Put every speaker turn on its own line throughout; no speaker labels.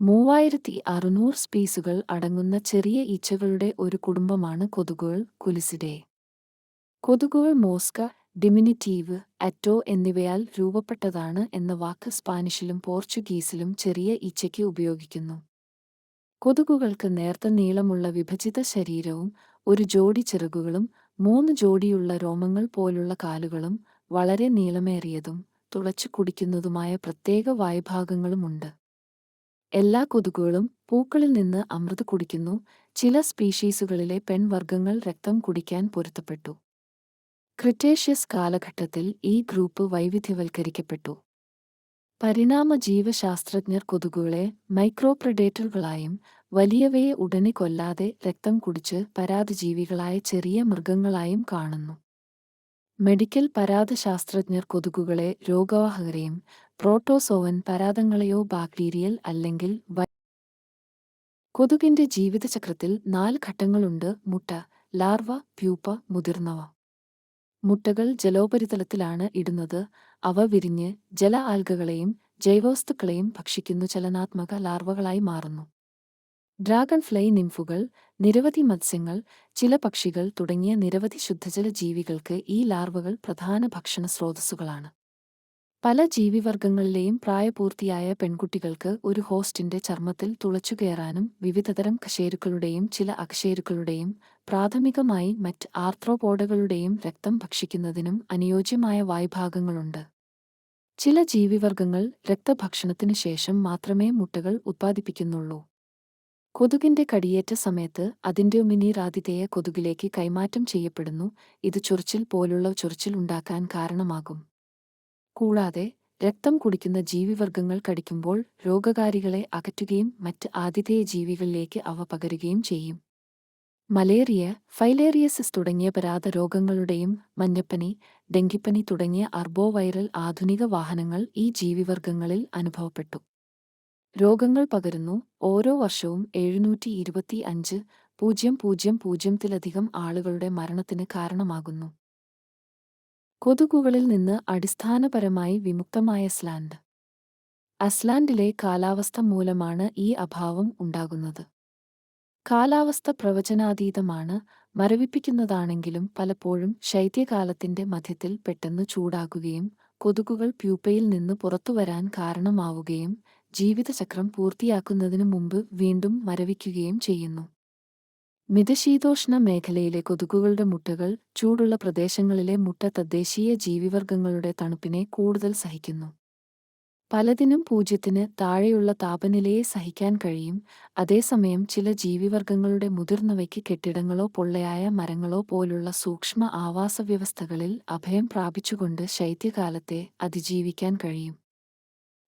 3600 സ്പീസുകൾ അടങ്ങുന്ന ചെറിയ ഈച്ചകളുടെ ഒരു കുടുംബമാണ് കൊതുകുകൾ കുലിസിഡേ. കൊതുകുകൾ മോസ്ക, ഡിമിനിറ്റീവ്, അറ്റോ എന്നിവയാൽ രൂപപ്പെട്ടതാണ് എന്ന വാക്ക് സ്പാനിഷിലും പോർച്ചുഗീസിലും ചെറിയ ഈച്ചയ്ക്ക് ഉപയോഗിക്കുന്നു. കൊതുകുകൾക്ക് നേർത്ത നീളമുള്ള വിഭജിത ശരീരവും ഒരു ജോഡി ചിറകുകളും 3 ജോഡിയുള്ള രോമങ്ങൾ പോലുള്ള കാലുകളും വളരെ നീളമേറിയതും തുളച്ചു കുടിക്കുന്നതുമായ പ്രത്യേക വായ്ഭാഗങ്ങളുമുണ്ട്. എല്ലാ കൊതുകുകളും പൂക്കളിൽ നിന്ന് അമൃത് കുടിക്കുന്നു. ചില സ്പീഷീസുകളിലെ പെൺവർഗ്ഗങ്ങൾ രക്തം കുടിക്കാൻ പൊരുത്തപ്പെട്ടു. ക്രിട്ടേഷ്യസ് കാലഘട്ടത്തിൽ ഈ ഗ്രൂപ്പ് വൈവിധ്യവൽക്കരിക്കപ്പെട്ടു. പരിണാമ ജീവശാസ്ത്രജ്ഞർ കൊതുകുകളെ മൈക്രോപ്രഡേറ്ററുകളായും വലിയവയെ ഉടനെ കൊല്ലാതെ രക്തം കുടിച്ച് പരാദജീവികളായ ചെറിയ മൃഗങ്ങളായും കാണുന്നു. മെഡിക്കൽ പരാദശാസ്ത്രജ്ഞർ കൊതുകുകളെ രോഗവാഹകരെയും പ്രോട്ടോസോവൻ പരാദങ്ങളെയോ ബാക്ടീരിയൽ അല്ലെങ്കിൽ കൊതുകിന്റെ ജീവിതചക്രത്തിൽ 4 ഘട്ടങ്ങളുണ്ട്: മുട്ട, ലാർവ, പ്യൂപ്പ, മുതിർന്നവ. മുട്ടകൾ ജലോപരിതലത്തിലാണ് ഇടുന്നത്. അവ വിരിഞ്ഞ് ജല ആൽഗകളെയും ജൈവവസ്തുക്കളെയും ഭക്ഷിക്കുന്നു. ചലനാത്മക ലാർവകളായി മാറുന്നു. ഡ്രാഗൺ ഫ്ലൈ നിംഫുകൾ, നിരവധി മത്സ്യങ്ങൾ, ചില പക്ഷികൾ തുടങ്ങിയ നിരവധി ശുദ്ധജല ജീവികൾക്ക് ഈ ലാർവകൾ പ്രധാന ഭക്ഷണ സ്രോതസ്സുകളാണ്. പല ജീവിവർഗങ്ങളിലെയും പ്രായപൂർത്തിയായ പെൺകുട്ടികൾക്ക് ഒരു ഹോസ്റ്റിന്റെ ചർമ്മത്തിൽ തുളച്ചുകയറാനും വിവിധതരം കശേരുക്കളുടെയും ചില അകശേരുക്കളുടെയും പ്രാഥമികമായി മറ്റ് ആർത്രോപോഡകളുടെയും രക്തം ഭക്ഷിക്കുന്നതിനും അനുയോജ്യമായ വായ്ഭാഗങ്ങളുണ്ട്. ചില ജീവിവർഗങ്ങൾ രക്തഭക്ഷണത്തിനു ശേഷം മാത്രമേ മുട്ടകൾ ഉത്പാദിപ്പിക്കുന്നുള്ളൂ. കൊതുകിന്റെ കടിയേറ്റ സമയത്ത് അതിന്റെ ഉമിനീർ ആതിഥേയ കൊതുകിലേക്ക് കൈമാറ്റം ചെയ്യപ്പെടുന്നു. ഇത് ചൊറിച്ചിൽ പോലുള്ള ചൊറിച്ചിൽ ഉണ്ടാക്കാൻ കാരണമാകും. കൂടാതെ രക്തം കുടിക്കുന്ന ജീവിവർഗങ്ങൾ കടിക്കുമ്പോൾ രോഗകാരികളെ അകറ്റുകയും മറ്റ് ആതിഥേയ ജീവികളിലേക്ക് അവ പകരുകയും ചെയ്യും. മലേറിയ, ഫൈലേറിയസിസ് തുടങ്ങിയ പരാത രോഗങ്ങളുടെയും മഞ്ഞപ്പനി, ഡെങ്കിപ്പനി തുടങ്ങിയ അർബോവൈറൽ ആധുനിക വാഹനങ്ങൾ ഈ ജീവിവർഗങ്ങളിൽ അനുഭവപ്പെട്ടു. രോഗങ്ങൾ പകരുന്നു. ഓരോ വർഷവും 725,000 ആളുകളുടെ മരണത്തിന് കാരണമാകുന്നു. കൊതുകുകളിൽ നിന്ന് അടിസ്ഥാനപരമായി വിമുക്തമായ ഐസ്ലാൻഡ്. ഐസ്ലാൻഡിലെ കാലാവസ്ഥ മൂലമാണ് ഈ അഭാവം ഉണ്ടാകുന്നത്. കാലാവസ്ഥ പ്രവചനാതീതമാണ്, മരവിപ്പിക്കുന്നതാണെങ്കിലും പലപ്പോഴും ശൈത്യകാലത്തിന്റെ മധ്യത്തിൽ പെട്ടെന്ന് ചൂടാകുകയും കൊതുകുകൾ പ്യൂപ്പയിൽ നിന്ന് പുറത്തുവരാൻ കാരണമാവുകയും ജീവിതചക്രം പൂർത്തിയാക്കുന്നതിനു മുമ്പ് വീണ്ടും മരവിക്കുകയും ചെയ്യുന്നു. മിതശീതോഷ്ണ മേഖലയിലെ കൊതുകുകളുടെ മുട്ടകൾ ചൂടുള്ള പ്രദേശങ്ങളിലെ മുട്ട തദ്ദേശീയ ജീവിവർഗങ്ങളുടെ തണുപ്പിനെ കൂടുതൽ സഹിക്കുന്നു. പലതിനും 0-ന് താഴെയുള്ള താപനിലയെ സഹിക്കാൻ കഴിയും. അതേസമയം ചില ജീവിവർഗങ്ങളുടെ മുതിർന്നവയ്ക്ക് കെട്ടിടങ്ങളോ പൊള്ളയായ മരങ്ങളോ പോലുള്ള സൂക്ഷ്മ ആവാസവ്യവസ്ഥകളിൽ അഭയം പ്രാപിച്ചുകൊണ്ട് ശൈത്യകാലത്തെ അതിജീവിക്കാൻ കഴിയും.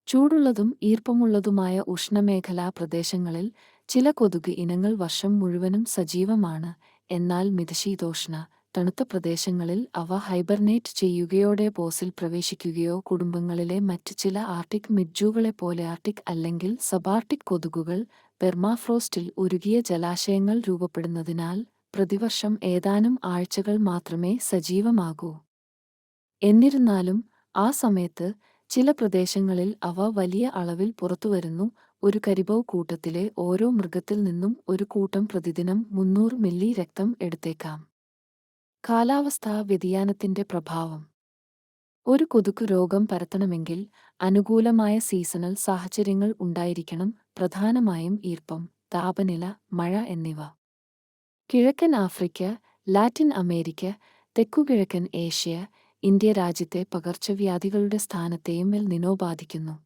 ചൂടുള്ളതും ഈർപ്പമുള്ളതുമായ ഉഷ്ണമേഖലാ പ്രദേശങ്ങളിൽ ചില കൊതുക് ഇനങ്ങൾ വർഷം മുഴുവനും സജീവമാണ്. എന്നാൽ മിതശീതോഷ്ണ, തണുത്ത പ്രദേശങ്ങളിൽ അവ ഹൈബർനേറ്റ് ചെയ്യുകയോ ഡെപോസിൽ പ്രവേശിക്കുകയോ കുടുംബങ്ങളിലെ മറ്റ് ചില ആർട്ടിക് മിഡ്ജുകളെപ്പോലെ ആർട്ടിക് അല്ലെങ്കിൽ സബാർട്ടിക് കൊതുകുകൾ പെർമാഫ്രോസ്റ്റിൽ ഉരുകിയ ജലാശയങ്ങൾ രൂപപ്പെടുന്നതിനാൽ പ്രതിവർഷം ഏതാനും ആഴ്ചകൾ മാത്രമേ സജീവമാകൂ. എന്നിരുന്നാലും ആ സമയത്ത് ചില പ്രദേശങ്ങളിൽ അവ വലിയ അളവിൽ പുറത്തുവരുന്നു. ഒരു കരിബൗ കൂട്ടത്തിലെ ഓരോ മൃഗത്തിൽ നിന്നും ഒരു കൂട്ടം പ്രതിദിനം 300 മില്ലി രക്തം എടുത്തേക്കാം. കാലാവസ്ഥാ വ്യതിയാനത്തിന്റെ പ്രഭാവം. ഒരു കൊതുക് രോഗം പരത്തണമെങ്കിൽ അനുകൂലമായ സീസണൽ സാഹചര്യങ്ങൾ ഉണ്ടായിരിക്കണം, പ്രധാനമായും ഈർപ്പം, താപനില, മഴ എന്നിവ. കിഴക്കൻ ആഫ്രിക്ക, ലാറ്റിൻ അമേരിക്ക, തെക്കുകിഴക്കൻ ഏഷ്യ, ഇന്ത്യ രാജ്യത്തെ പകർച്ചവ്യാധികളുടെ സ്ഥാനത്തെയും എൽ നിനോ ബാധിക്കുന്നു.